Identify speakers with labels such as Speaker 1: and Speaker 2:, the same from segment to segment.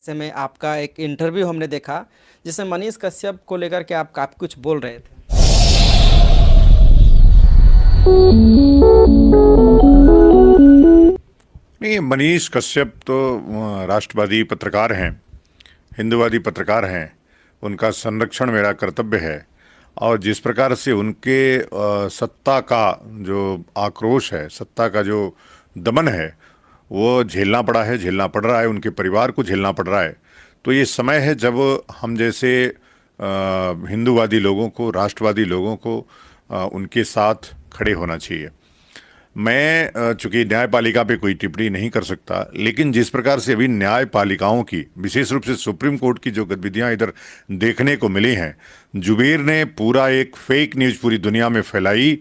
Speaker 1: ऐसे में आपका एक इंटरव्यू हमने देखा जिसमें मनीष कश्यप को लेकर के आप काफ़ी कुछ बोल रहे थे।
Speaker 2: नहीं, मनीष कश्यप तो राष्ट्रवादी पत्रकार हैं, हिंदुवादी पत्रकार हैं। उनका संरक्षण मेरा कर्तव्य है। और जिस प्रकार से उनके सत्ता का जो आक्रोश है, सत्ता का जो दमन है, वो झेलना पड़ा है, झेलना पड़ रहा है, उनके परिवार को झेलना पड़ रहा है। तो ये समय है जब हम जैसे हिंदुवादी लोगों को, राष्ट्रवादी लोगों को उनके साथ खड़े होना चाहिए। मैं चूंकि न्यायपालिका पे कोई टिप्पणी नहीं कर सकता, लेकिन जिस प्रकार से अभी न्यायपालिकाओं की, विशेष रूप से सुप्रीम कोर्ट की जो गतिविधियां इधर देखने को मिली हैं, जुबेर ने पूरा एक फेक न्यूज पूरी दुनिया में फैलाई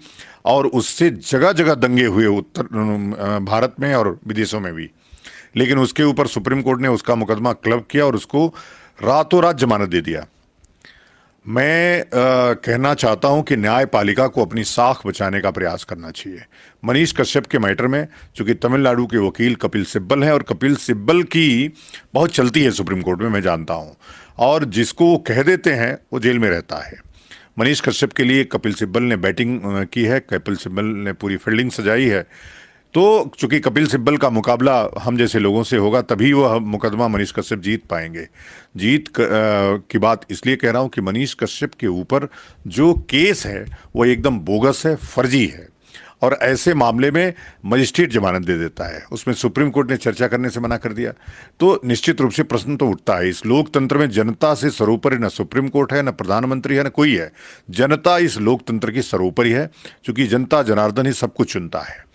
Speaker 2: और उससे जगह जगह दंगे हुए उत्तर भारत में और विदेशों में भी। लेकिन उसके ऊपर सुप्रीम कोर्ट ने उसका मुकदमा क्लब किया और उसको रातों रात जमानत दे दिया। मैं कहना चाहता हूं कि न्यायपालिका को अपनी साख बचाने का प्रयास करना चाहिए। मनीष कश्यप के मैटर में चूंकि तमिलनाडु के वकील कपिल सिब्बल हैं और कपिल सिब्बल की बहुत चलती है सुप्रीम कोर्ट में, मैं जानता हूं, और जिसको वो कह देते हैं वो जेल में रहता है। मनीष कश्यप के लिए कपिल सिब्बल ने बैटिंग की है, कपिल सिब्बल ने पूरी फील्डिंग सजाई है। तो चूंकि कपिल सिब्बल का मुकाबला हम जैसे लोगों से होगा, तभी वह मुकदमा मनीष कश्यप जीत पाएंगे। की बात इसलिए कह रहा हूं कि मनीष कश्यप के ऊपर जो केस है वो एकदम बोगस है, फर्जी है, और ऐसे मामले में मजिस्ट्रेट जमानत दे देता है। उसमें सुप्रीम कोर्ट ने चर्चा करने से मना कर दिया। तो निश्चित रूप से प्रश्न तो उठता है, इस लोकतंत्र में जनता से सर्वोपरि न सुप्रीम कोर्ट है, न प्रधानमंत्री है, न कोई है। जनता इस लोकतंत्र की सर्वोपरि है, क्योंकि जनता जनार्दन ही सब कुछ चुनता है।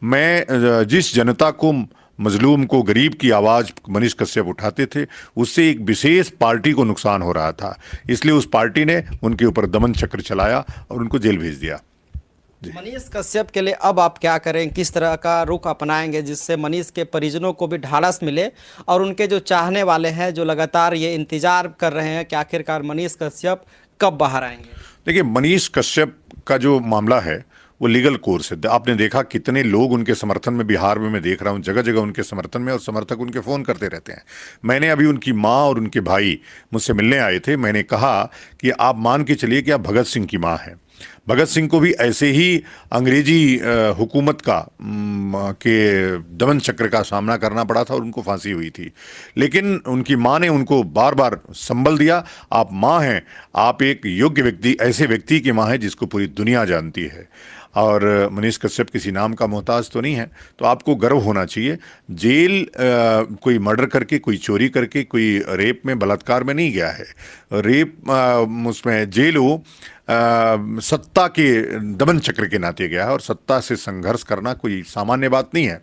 Speaker 2: मैं जिस जनता को, मजलूम को, गरीब की आवाज़ मनीष कश्यप उठाते थे, उससे एक विशेष पार्टी को नुकसान हो रहा था। इसलिए उस पार्टी ने उनके ऊपर दमन चक्र चलाया और उनको जेल भेज दिया।
Speaker 1: मनीष कश्यप के लिए अब आप क्या करें, किस तरह का रुख अपनाएंगे जिससे मनीष के परिजनों को भी ढाढ़स मिले और उनके जो चाहने वाले हैं, जो लगातार ये इंतजार कर रहे हैं कि आखिरकार मनीष कश्यप कब बाहर आएंगे?
Speaker 2: देखिए, मनीष कश्यप का जो मामला है वो लीगल कोर्स है। आपने देखा कितने लोग उनके समर्थन में, बिहार में मैं देख रहा हूँ जगह जगह उनके समर्थन में, और समर्थक उनके फ़ोन करते रहते हैं। मैंने अभी उनकी माँ और उनके भाई मुझसे मिलने आए थे। मैंने कहा कि आप मान के चलिए कि आप भगत सिंह की माँ हैं। भगत सिंह को भी ऐसे ही अंग्रेजी हुकूमत का के दमन चक्र का सामना करना पड़ा था और उनको फांसी हुई थी। लेकिन उनकी माँ ने उनको बार बार संबल दिया, आप माँ हैं, आप एक योग्य व्यक्ति, ऐसे व्यक्ति की माँ है जिसको पूरी दुनिया जानती है। और मनीष कश्यप किसी नाम का मोहताज तो नहीं है, तो आपको गर्व होना चाहिए। जेल कोई मर्डर करके, कोई चोरी करके, कोई रेप में, बलात्कार में नहीं गया है। रेप उसमें जेल वो सत्ता के दमन चक्र के नाते गया है, और सत्ता से संघर्ष करना कोई सामान्य बात नहीं है।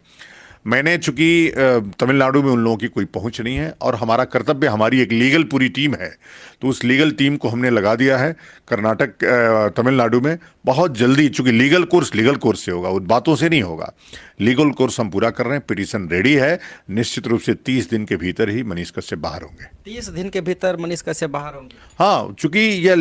Speaker 2: मैंने चूंकि तमिलनाडु में उन लोगों की कोई पहुंच नहीं है, और हमारा कर्तव्य, हमारी एक लीगल पूरी टीम है, तो उस लीगल टीम को हमने लगा दिया है कर्नाटक, तमिलनाडु में। बहुत जल्दी, चूंकि लीगल कोर्स से होगा, उन बातों से नहीं होगा। लीगल कोर्स हम पूरा कर रहे हैं, पिटीशन रेडी है। निश्चित रूप से 30 दिन के भीतर ही मनीष कश्यप बाहर होंगे।
Speaker 1: 30 दिन के भीतर मनीष कश्यप बाहर होंगे?
Speaker 2: हाँ, चूंकि यह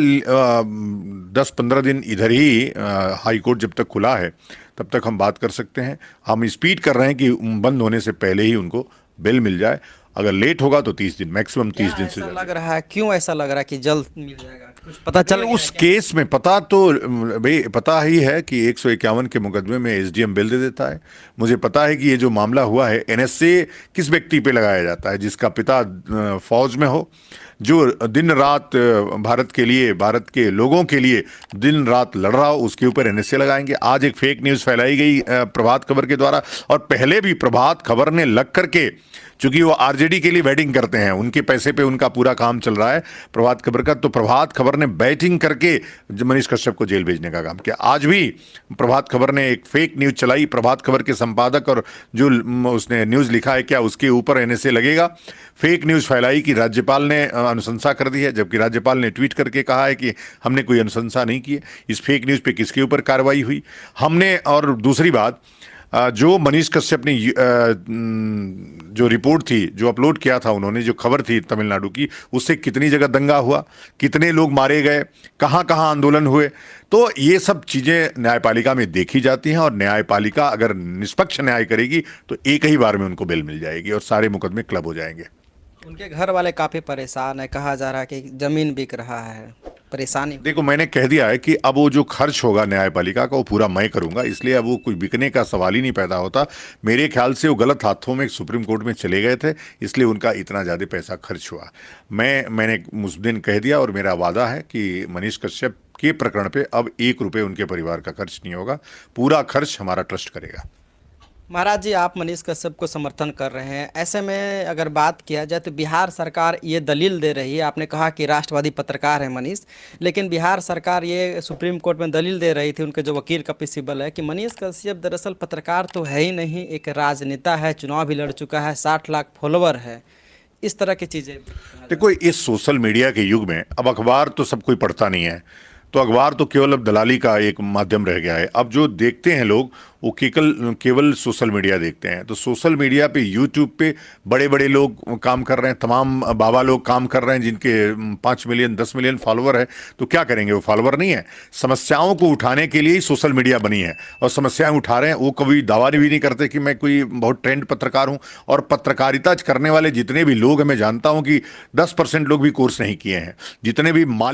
Speaker 2: 10-15 दिन इधर ही हाई कोर्ट जब तक खुला है तब तक हम बात कर सकते हैं। हम स्पीड कर रहे हैं कि बंद होने से पहले ही उनको बेल मिल जाए। अगर लेट होगा तो 30 दिन, मैक्सिमम 30 दिन से
Speaker 1: लग रहा है। क्यों ऐसा लग रहा है कि जल्द मिल जाएगा? कुछ पता चल
Speaker 2: उस केस में पता तो भाई पता ही है कि 151 के मुकदमे में एसडीएम बेल दे देता है। मुझे पता है कि ये जो मामला हुआ है, एनएसए किस व्यक्ति पे लगाया जाता है? जिसका पिता फौज में हो, जो दिन रात भारत के लिए, भारत के लोगों के लिए दिन रात लड़ रहा हो, उसके ऊपर एनएसए लगाएंगे। आज एक फेक न्यूज़ फैलाई गई प्रभात खबर के द्वारा, और पहले भी प्रभात खबर ने लग करके, चूंकि वो आरजेडी के लिए बैटिंग करते हैं, उनके पैसे पे उनका पूरा काम चल रहा है प्रभात खबर का, तो प्रभात खबर ने बैटिंग करके मनीष कश्यप को जेल भेजने का काम किया। आज भी प्रभात खबर ने एक फेक न्यूज़ चलाई, प्रभात खबर के संपादक और जो उसने न्यूज़ लिखा है, क्या उसके ऊपर एनएसए लगेगा? फेक न्यूज़ फैलाई कि राज्यपाल ने अनुशंसा कर दी है, जबकि राज्यपाल ने ट्वीट करके कहा है कि हमने कोई अनुशंसा नहीं की है। इस फेक न्यूज़ पे किसके ऊपर कार्रवाई हुई हमने? और दूसरी बात, जो मनीष कश्यप ने जो रिपोर्ट थी, जो अपलोड किया था उन्होंने, जो खबर थी तमिलनाडु की, उससे कितनी जगह दंगा हुआ, कितने लोग मारे गए, कहाँ कहाँ आंदोलन हुए, तो ये सब चीज़ें न्यायपालिका में देखी जाती हैं। और न्यायपालिका अगर निष्पक्ष न्याय करेगी तो एक ही बार में उनको बेल मिल जाएगी और सारे मुकदमे क्लब हो जाएंगे।
Speaker 1: उनके घर वाले काफ़ी परेशान है, कहा जा रहा है कि ज़मीन बिक रहा है, परेशानी।
Speaker 2: देखो, मैंने कह दिया है कि अब वो जो खर्च होगा न्यायपालिका का वो पूरा मैं करूंगा, इसलिए अब वो कुछ बिकने का सवाल ही नहीं पैदा होता। मेरे ख्याल से वो गलत हाथों में सुप्रीम कोर्ट में चले गए थे, इसलिए उनका इतना ज़्यादा पैसा खर्च हुआ। मैंने उस दिन कह दिया और मेरा वादा है कि मनीष कश्यप के प्रकरण पे अब 1 रुपये उनके परिवार का खर्च नहीं होगा, पूरा खर्च हमारा ट्रस्ट करेगा।
Speaker 1: महाराज जी, आप मनीष कश्यप को समर्थन कर रहे हैं, ऐसे में अगर बात किया जाए तो बिहार सरकार ये दलील दे रही है, आपने कहा कि राष्ट्रवादी पत्रकार है मनीष, लेकिन बिहार सरकार ये सुप्रीम कोर्ट में दलील दे रही थी, उनके जो वकील कपिल सिब्बल है, कि मनीष कश्यप दरअसल पत्रकार तो है ही नहीं, एक राजनेता है, चुनाव भी लड़ चुका है, 60 लाख फॉलोवर है, इस तरह की चीज़ें।
Speaker 2: देखो, इस सोशल मीडिया के युग में अब अखबार तो सब कोई पढ़ता नहीं है, तो अखबार तो केवल अब दलाली का एक माध्यम रह गया है। अब जो देखते हैं लोग वो केवल सोशल मीडिया देखते हैं। तो सोशल मीडिया पे, यूट्यूब पे बड़े बड़े लोग काम कर रहे हैं, तमाम बाबा लोग काम कर रहे हैं जिनके 5 मिलियन 10 मिलियन फॉलोवर है। तो क्या करेंगे, वो फॉलोवर नहीं है। समस्याओं को उठाने के लिए ही सोशल मीडिया बनी है और समस्याएं उठा रहे हैं। वो कभी दावा भी नहीं करते कि मैं कोई बहुत ट्रेंड पत्रकार हूं। और पत्रकारिता करने वाले जितने भी लोग हैं, मैं जानता हूं कि 10% लोग भी कोर्स नहीं किए हैं। जितने भी मालिक